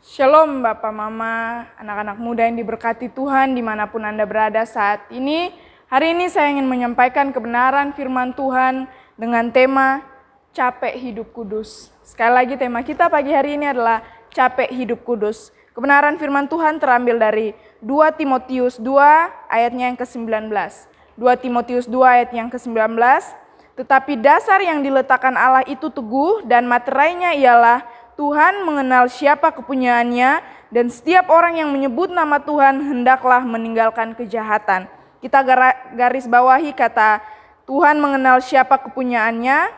Shalom Bapak Mama, anak-anak muda yang diberkati Tuhan dimanapun Anda berada saat ini. Hari ini saya ingin menyampaikan kebenaran firman Tuhan dengan tema capek hidup kudus. Sekali lagi tema kita pagi hari ini adalah capek hidup kudus. Kebenaran firman Tuhan terambil dari 2 Timotius 2 ayatnya yang ke-19. 2 Timotius 2 ayat yang ke-19. Tetapi dasar yang diletakkan Allah itu teguh dan materainya ialah Tuhan mengenal siapa kepunyaannya dan setiap orang yang menyebut nama Tuhan hendaklah meninggalkan kejahatan. Kita garis bawahi kata Tuhan mengenal siapa kepunyaannya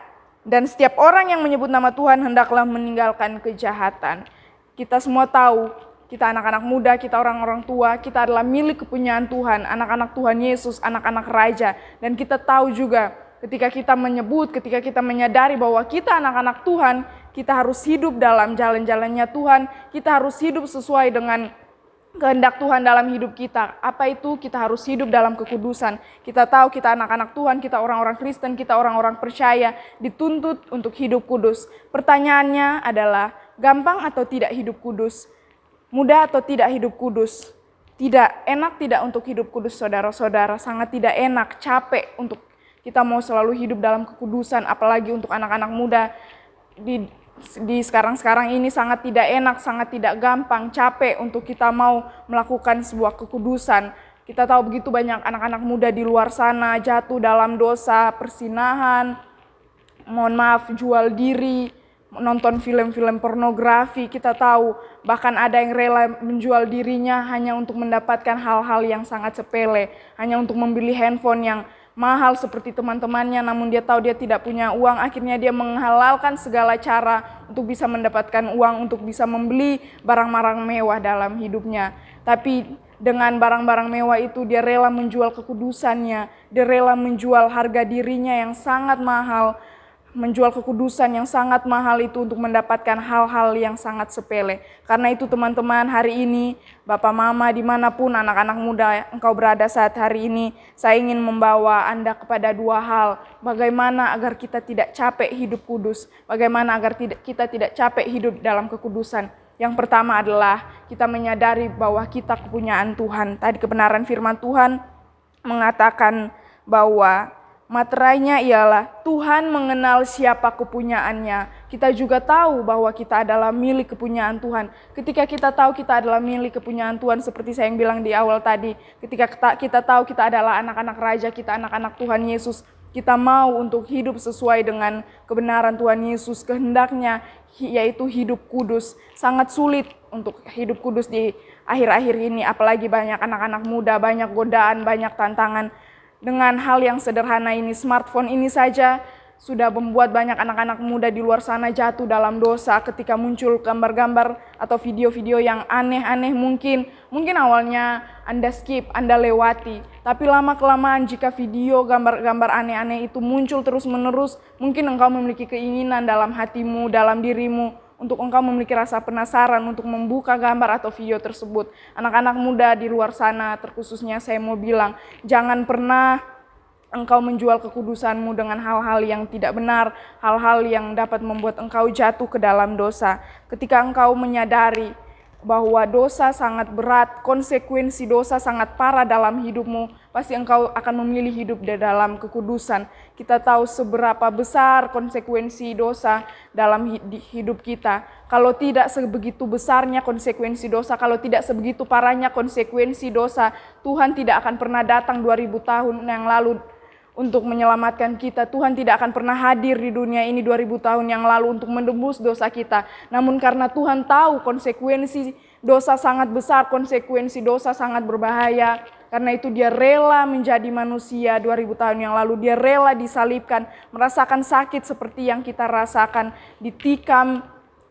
dan setiap orang yang menyebut nama Tuhan hendaklah meninggalkan kejahatan. Kita semua tahu, kita anak-anak muda, kita orang-orang tua, kita adalah milik kepunyaan Tuhan, anak-anak Tuhan Yesus, anak-anak Raja. Dan kita tahu juga ketika kita menyebut, ketika kita menyadari bahwa kita anak-anak Tuhan, kita harus hidup dalam jalan-jalannya Tuhan, kita harus hidup sesuai dengan kehendak Tuhan dalam hidup kita. Apa itu? Kita harus hidup dalam kekudusan. Kita tahu kita anak-anak Tuhan, kita orang-orang Kristen, kita orang-orang percaya, dituntut untuk hidup kudus. Pertanyaannya adalah, gampang atau tidak hidup kudus? Mudah atau tidak hidup kudus? Tidak enak tidak untuk hidup kudus, saudara-saudara. Sangat tidak enak, capek untuk kita mau selalu hidup dalam kekudusan, apalagi untuk anak-anak muda di sekarang ini sangat tidak enak, sangat tidak gampang, capek untuk kita mau melakukan sebuah kekudusan. Kita tahu begitu banyak anak-anak muda di luar sana jatuh dalam dosa, persinahan, jual diri, nonton film-film pornografi. Kita tahu bahkan ada yang rela menjual dirinya hanya untuk mendapatkan hal-hal yang sangat sepele, hanya untuk membeli handphone yang mahal seperti teman-temannya, namun dia tahu dia tidak punya uang. Akhirnya dia menghalalkan segala cara untuk bisa mendapatkan uang, untuk bisa membeli barang-barang mewah dalam hidupnya. Tapi dengan barang-barang mewah itu dia rela menjual kekudusannya, dia rela menjual harga dirinya yang sangat mahal, menjual kekudusan yang sangat mahal itu untuk mendapatkan hal-hal yang sangat sepele. Karena itu teman-teman, hari ini Bapak Mama dimanapun anak-anak muda engkau berada saat hari ini, saya ingin membawa Anda kepada dua hal. Bagaimana agar kita tidak capek hidup kudus, bagaimana agar kita tidak capek hidup dalam kekudusan. Yang pertama adalah kita menyadari bahwa kita kepunyaan Tuhan. Tadi kebenaran firman Tuhan mengatakan bahwa materainya ialah Tuhan mengenal siapa kepunyaannya. Kita juga tahu bahwa kita adalah milik kepunyaan Tuhan. Ketika kita tahu kita adalah milik kepunyaan Tuhan, seperti saya yang bilang di awal tadi, ketika kita tahu kita adalah anak-anak Raja, kita anak-anak Tuhan Yesus, kita mau untuk hidup sesuai dengan kebenaran Tuhan Yesus, kehendaknya, yaitu hidup kudus. Sangat sulit untuk hidup kudus di akhir-akhir ini, apalagi banyak anak-anak muda, banyak godaan, banyak tantangan. Dengan hal yang sederhana ini, smartphone ini saja sudah membuat banyak anak-anak muda di luar sana jatuh dalam dosa ketika muncul gambar-gambar atau video-video yang aneh-aneh. Mungkin awalnya Anda skip, Anda lewati. Tapi lama-kelamaan jika video gambar-gambar aneh-aneh itu muncul terus-menerus, mungkin engkau memiliki keinginan dalam hatimu, dalam dirimu, untuk engkau memiliki rasa penasaran untuk membuka gambar atau video tersebut. Anak-anak muda di luar sana, terkhususnya saya mau bilang, jangan pernah engkau menjual kekudusanmu dengan hal-hal yang tidak benar, hal-hal yang dapat membuat engkau jatuh ke dalam dosa. Ketika engkau menyadari bahwa dosa sangat berat, konsekuensi dosa sangat parah dalam hidupmu, pasti engkau akan memilih hidup di dalam kekudusan. Kita tahu seberapa besar konsekuensi dosa dalam hidup kita. Kalau tidak sebegitu besarnya konsekuensi dosa, kalau tidak sebegitu parahnya konsekuensi dosa, Tuhan tidak akan pernah datang 2000 tahun yang lalu untuk menyelamatkan kita. Tuhan tidak akan pernah hadir di dunia ini 2000 tahun yang lalu untuk menebus dosa kita. Namun karena Tuhan tahu konsekuensi dosa sangat besar, konsekuensi dosa sangat berbahaya, karena itu dia rela menjadi manusia 2000 tahun yang lalu. Dia rela disalibkan, merasakan sakit seperti yang kita rasakan, ditikam,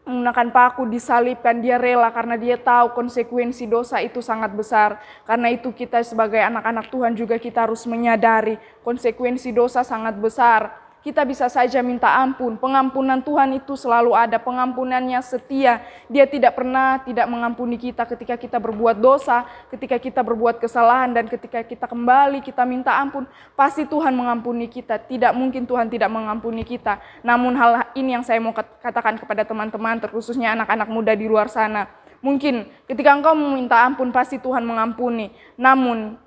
menggunakan paku, disalibkan. Dia rela karena dia tahu konsekuensi dosa itu sangat besar. Karena itu kita sebagai anak-anak Tuhan juga kita harus menyadari konsekuensi dosa sangat besar. Kita bisa saja minta ampun. Pengampunan Tuhan itu selalu ada. Pengampunannya setia. Dia tidak pernah tidak mengampuni kita ketika kita berbuat dosa, ketika kita berbuat kesalahan, dan ketika kita kembali kita minta ampun. Pasti Tuhan mengampuni kita. Tidak mungkin Tuhan tidak mengampuni kita. Namun hal ini yang saya mau katakan kepada teman-teman, terkhususnya anak-anak muda di luar sana. Mungkin ketika engkau meminta ampun pasti Tuhan mengampuni. Namun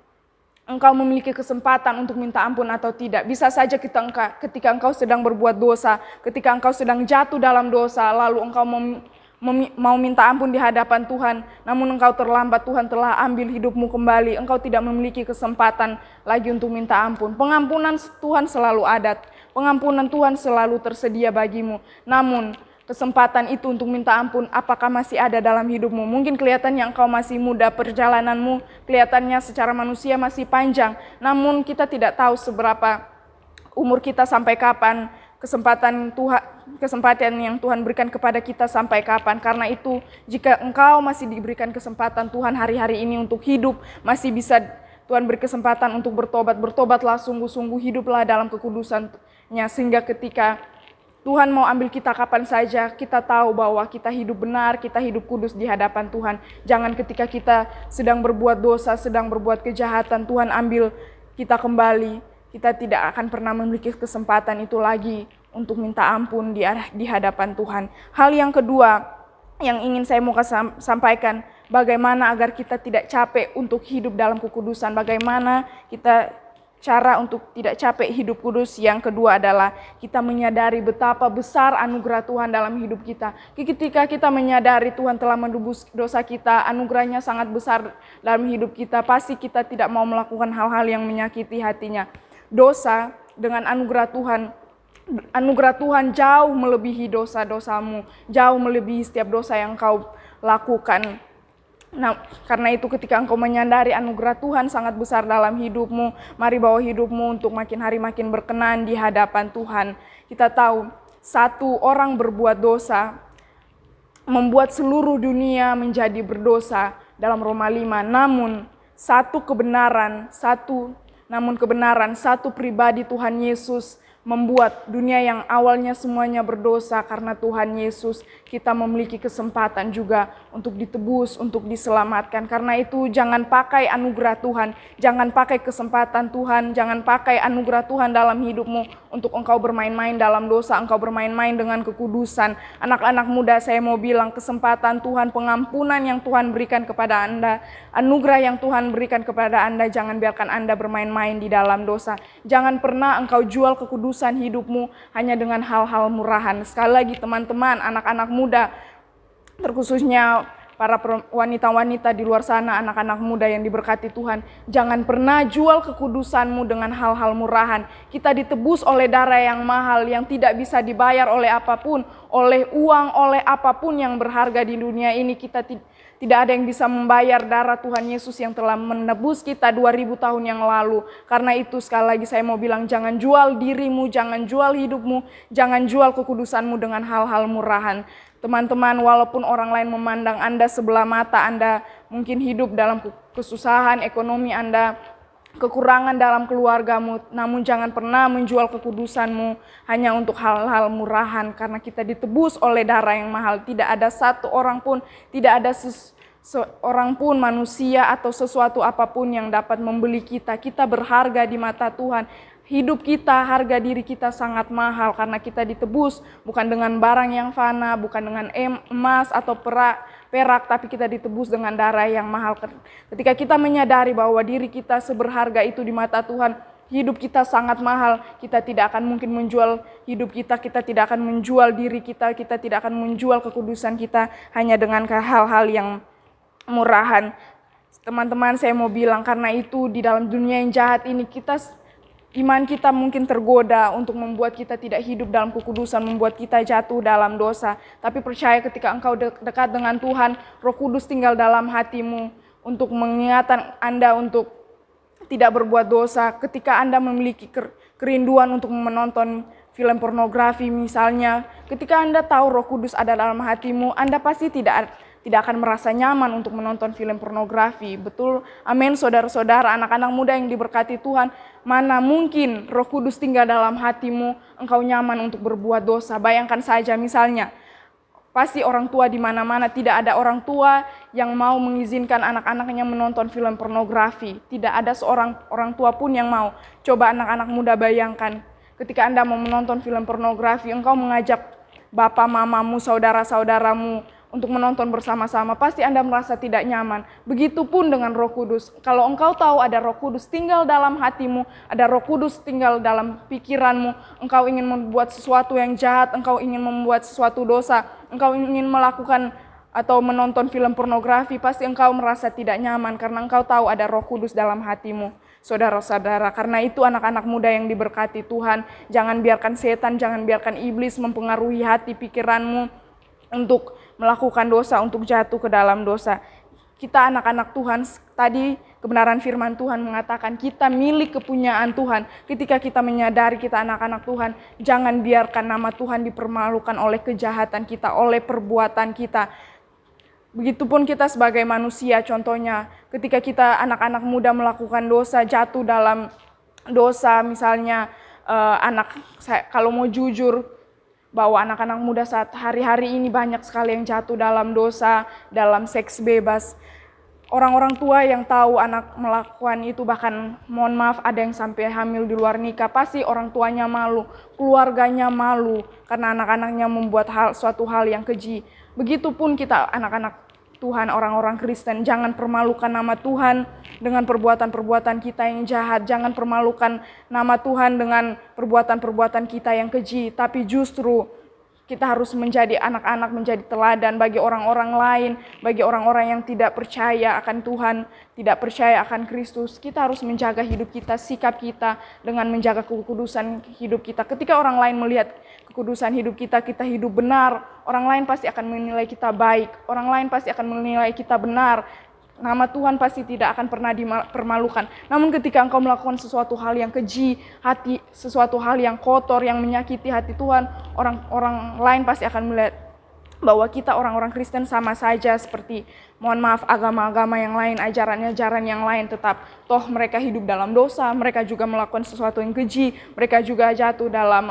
engkau memiliki kesempatan untuk minta ampun atau tidak. Bisa saja ketika engkau sedang berbuat dosa, ketika engkau sedang jatuh dalam dosa, lalu engkau mau minta ampun di hadapan Tuhan, namun engkau terlambat, Tuhan telah ambil hidupmu kembali, engkau tidak memiliki kesempatan lagi untuk minta ampun. Pengampunan Tuhan selalu ada, pengampunan Tuhan selalu tersedia bagimu. Namun kesempatan itu untuk minta ampun apakah masih ada dalam hidupmu? Mungkin kelihatannya engkau masih muda, perjalananmu kelihatannya secara manusia masih panjang, namun kita tidak tahu seberapa umur kita sampai kapan, kesempatan yang Tuhan berikan kepada kita sampai kapan. Karena itu jika engkau masih diberikan kesempatan Tuhan hari-hari ini untuk hidup, masih bisa Tuhan beri kesempatan untuk bertobatlah sungguh-sungguh, hiduplah dalam kekudusannya, sehingga ketika Tuhan mau ambil kita kapan saja, kita tahu bahwa kita hidup benar, kita hidup kudus di hadapan Tuhan. Jangan ketika kita sedang berbuat dosa, sedang berbuat kejahatan, Tuhan ambil kita kembali. Kita tidak akan pernah memiliki kesempatan itu lagi untuk minta ampun di hadapan Tuhan. Hal yang kedua yang ingin saya mau sampaikan, bagaimana agar kita tidak capek untuk hidup dalam kekudusan, bagaimana kita cara untuk tidak capek hidup kudus. Yang kedua adalah kita menyadari betapa besar anugerah Tuhan dalam hidup kita. Ketika kita menyadari Tuhan telah menebus dosa kita, anugerahnya sangat besar dalam hidup kita, pasti kita tidak mau melakukan hal-hal yang menyakiti hatinya. Dosa dengan anugerah Tuhan jauh melebihi dosa-dosamu, jauh melebihi setiap dosa yang kau lakukan. Nah, karena itu ketika engkau menyadari anugerah Tuhan sangat besar dalam hidupmu, mari bawa hidupmu untuk makin hari makin berkenan di hadapan Tuhan. Kita tahu satu orang berbuat dosa membuat seluruh dunia menjadi berdosa dalam Roma 5. Namun kebenaran satu pribadi Tuhan Yesus membuat dunia yang awalnya semuanya berdosa karena Tuhan Yesus, kita memiliki kesempatan juga untuk ditebus, untuk diselamatkan. Karena itu jangan pakai anugerah Tuhan, jangan pakai kesempatan Tuhan, jangan pakai anugerah Tuhan dalam hidupmu untuk engkau bermain-main dalam dosa, engkau bermain-main dengan kekudusan. Anak-anak muda, saya mau bilang kesempatan Tuhan, pengampunan yang Tuhan berikan kepada Anda, anugerah yang Tuhan berikan kepada Anda, jangan biarkan Anda bermain-main di dalam dosa. Jangan pernah engkau jual kekudusan hidupmu hanya dengan hal-hal murahan. Sekali lagi teman-teman, anak-anak muda, terkhususnya para wanita-wanita di luar sana, anak-anak muda yang diberkati Tuhan, jangan pernah jual kekudusanmu dengan hal-hal murahan. Kita ditebus oleh darah yang mahal, yang tidak bisa dibayar oleh apapun, oleh uang, oleh apapun yang berharga di dunia ini. Kita tidak ada yang bisa membayar darah Tuhan Yesus yang telah menebus kita 2000 tahun yang lalu. Karena itu sekali lagi saya mau bilang, jangan jual dirimu, jangan jual hidupmu, jangan jual kekudusanmu dengan hal-hal murahan. Teman-teman, walaupun orang lain memandang Anda sebelah mata, Anda mungkin hidup dalam kesusahan, ekonomi Anda kekurangan dalam keluargamu, namun jangan pernah menjual kekudusanmu hanya untuk hal-hal murahan, karena kita ditebus oleh darah yang mahal. Tidak ada satu orang pun, tidak ada seorang pun manusia atau sesuatu apapun yang dapat membeli kita. Kita berharga di mata Tuhan. Hidup kita, harga diri kita sangat mahal karena kita ditebus bukan dengan barang yang fana, bukan dengan emas atau perak, tapi kita ditebus dengan darah yang mahal. Ketika kita menyadari bahwa diri kita seberharga itu di mata Tuhan, hidup kita sangat mahal, kita tidak akan mungkin menjual hidup kita, kita tidak akan menjual diri kita, kita tidak akan menjual kekudusan kita hanya dengan hal-hal yang murahan. Teman-teman, saya mau bilang, karena itu di dalam dunia yang jahat ini iman kita mungkin tergoda untuk membuat kita tidak hidup dalam kekudusan, membuat kita jatuh dalam dosa. Tapi percaya ketika engkau dekat dengan Tuhan, Roh Kudus tinggal dalam hatimu untuk mengingatkan Anda untuk tidak berbuat dosa. Ketika Anda memiliki kerinduan untuk menonton film pornografi misalnya, ketika Anda tahu Roh Kudus ada dalam hatimu, Anda pasti tidak akan merasa nyaman untuk menonton film pornografi. Betul, amin saudara-saudara, anak-anak muda yang diberkati Tuhan. Mana mungkin Roh Kudus tinggal dalam hatimu, engkau nyaman untuk berbuat dosa. Bayangkan saja misalnya, pasti orang tua di mana-mana, tidak ada orang tua yang mau mengizinkan anak-anaknya menonton film pornografi. Tidak ada seorang orang tua pun yang mau. Coba anak-anak muda bayangkan, ketika Anda mau menonton film pornografi, engkau mengajak bapak, mamamu, saudara-saudaramu untuk menonton bersama-sama, pasti Anda merasa tidak nyaman. Begitupun dengan Roh Kudus. Kalau engkau tahu ada Roh Kudus tinggal dalam hatimu, ada Roh Kudus tinggal dalam pikiranmu, engkau ingin membuat sesuatu yang jahat, engkau ingin membuat sesuatu dosa, engkau ingin melakukan atau menonton film pornografi, pasti engkau merasa tidak nyaman karena engkau tahu ada Roh Kudus dalam hatimu. Saudara-saudara, karena itu anak-anak muda yang diberkati Tuhan, jangan biarkan setan, jangan biarkan iblis mempengaruhi hati pikiranmu untuk melakukan dosa, untuk jatuh ke dalam dosa. Kita anak-anak Tuhan, tadi kebenaran firman Tuhan mengatakan kita milik kepunyaan Tuhan. Ketika kita menyadari kita anak-anak Tuhan, jangan biarkan nama Tuhan dipermalukan oleh kejahatan kita, oleh perbuatan kita. Begitupun kita sebagai manusia, contohnya ketika kita anak-anak muda melakukan dosa, jatuh dalam dosa, misalnya kalau mau jujur, bahwa anak-anak muda saat hari-hari ini banyak sekali yang jatuh dalam dosa, dalam seks bebas. Orang-orang tua yang tahu anak melakukan itu, bahkan mohon maaf ada yang sampai hamil di luar nikah, pasti orang tuanya malu, keluarganya malu, karena anak-anaknya membuat suatu hal yang keji. Begitupun kita anak-anak Tuhan, orang-orang Kristen, jangan permalukan nama Tuhan dengan perbuatan-perbuatan kita yang jahat. Jangan permalukan nama Tuhan dengan perbuatan-perbuatan kita yang keji. Tapi justru kita harus menjadi anak-anak, menjadi teladan bagi orang-orang lain, bagi orang-orang yang tidak percaya akan Tuhan, tidak percaya akan Kristus. Kita harus menjaga hidup kita, sikap kita dengan menjaga kekudusan hidup kita. Ketika orang lain melihat kekudusan hidup kita, kita hidup benar, orang lain pasti akan menilai kita baik, orang lain pasti akan menilai kita benar. Nama Tuhan pasti tidak akan pernah dipermalukan. Namun ketika engkau melakukan sesuatu hal yang keji, sesuatu hal yang kotor, yang menyakiti hati Tuhan, orang lain pasti akan melihat bahwa kita orang-orang Kristen sama saja seperti, mohon maaf, agama-agama yang lain, ajaran-ajaran yang lain, tetap toh mereka hidup dalam dosa, mereka juga melakukan sesuatu yang keji, mereka juga jatuh dalam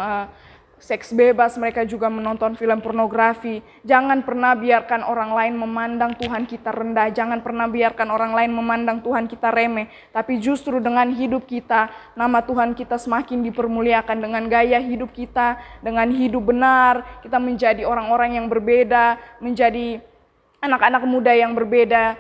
seks bebas, mereka juga menonton film pornografi. Jangan pernah biarkan orang lain memandang Tuhan kita rendah, jangan pernah biarkan orang lain memandang Tuhan kita remeh, tapi justru dengan hidup kita, nama Tuhan kita semakin dipermuliakan. Dengan gaya hidup kita, dengan hidup benar, kita menjadi orang-orang yang berbeda, menjadi anak-anak muda yang berbeda,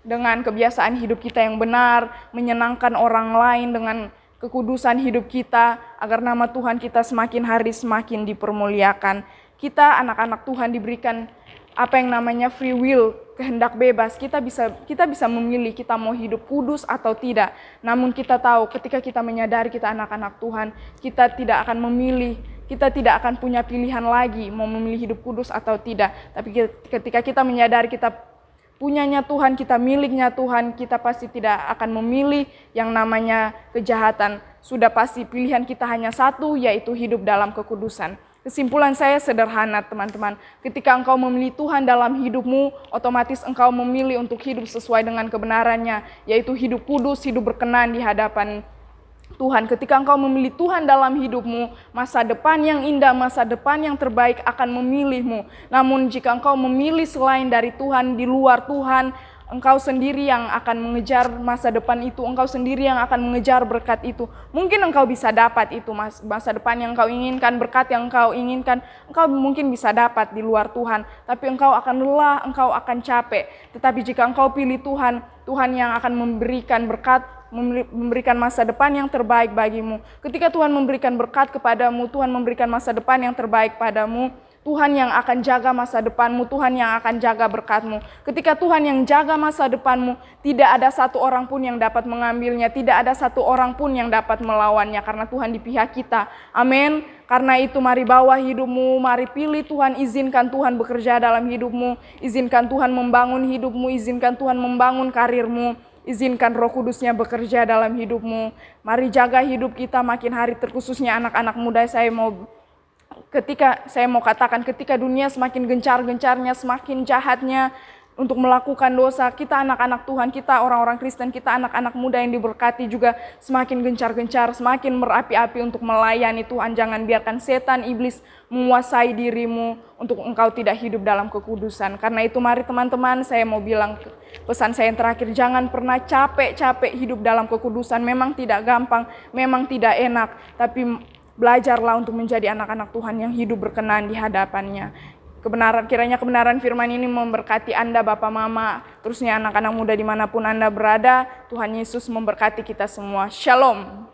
dengan kebiasaan hidup kita yang benar, menyenangkan orang lain dengan kekudusan hidup kita, agar nama Tuhan kita semakin hari semakin dipermuliakan. Kita anak-anak Tuhan diberikan apa yang namanya free will, kehendak bebas. Kita bisa memilih kita mau hidup kudus atau tidak. Namun kita tahu ketika kita menyadari kita anak-anak Tuhan, kita tidak akan memilih, kita tidak akan punya pilihan lagi mau memilih hidup kudus atau tidak. Tapi ketika kita menyadari kita punyanya Tuhan, kita miliknya Tuhan, kita pasti tidak akan memilih yang namanya kejahatan. Sudah pasti pilihan kita hanya satu, yaitu hidup dalam kekudusan. Kesimpulan saya sederhana, teman-teman. Ketika engkau memilih Tuhan dalam hidupmu, otomatis engkau memilih untuk hidup sesuai dengan kebenarannya, yaitu hidup kudus, hidup berkenan di hadapan Tuhan. Ketika engkau memilih Tuhan dalam hidupmu, masa depan yang indah, masa depan yang terbaik akan memilihmu. Namun jika engkau memilih selain dari Tuhan, di luar Tuhan, engkau sendiri yang akan mengejar masa depan itu, engkau sendiri yang akan mengejar berkat itu. Mungkin engkau bisa dapat itu masa depan yang engkau inginkan, berkat yang engkau inginkan, engkau mungkin bisa dapat di luar Tuhan. Tapi engkau akan lelah, engkau akan capek. Tetapi jika engkau pilih Tuhan, Tuhan yang akan memberikan berkat, memberikan masa depan yang terbaik bagimu. Ketika Tuhan memberikan berkat kepadamu, Tuhan memberikan masa depan yang terbaik padamu, Tuhan yang akan jaga masa depanmu, Tuhan yang akan jaga berkatmu. Ketika Tuhan yang jaga masa depanmu, tidak ada satu orang pun yang dapat mengambilnya, tidak ada satu orang pun yang dapat melawannya, karena Tuhan di pihak kita. Amin. Karena itu mari bawa hidupmu, mari pilih Tuhan, izinkan Tuhan bekerja dalam hidupmu, izinkan Tuhan membangun hidupmu, izinkan Tuhan membangun karirmu, izinkan Roh Kudusnya bekerja dalam hidupmu. Mari jaga hidup kita makin hari, terkhususnya anak-anak muda. Saya mau katakan, ketika dunia semakin gencar-gencarnya, semakin jahatnya untuk melakukan dosa, kita anak-anak Tuhan, kita orang-orang Kristen, kita anak-anak muda yang diberkati juga semakin gencar-gencar, semakin berapi-api untuk melayani Tuhan. Jangan biarkan setan, iblis menguasai dirimu untuk engkau tidak hidup dalam kekudusan. Karena itu mari teman-teman, saya mau bilang pesan saya yang terakhir, jangan pernah capek-capek hidup dalam kekudusan. Memang tidak gampang, memang tidak enak, tapi belajarlah untuk menjadi anak-anak Tuhan yang hidup berkenan di hadapannya. Kiranya kebenaran firman ini memberkati Anda, Bapak Mama, terusnya anak-anak muda dimanapun Anda berada. Tuhan Yesus memberkati kita semua. Shalom.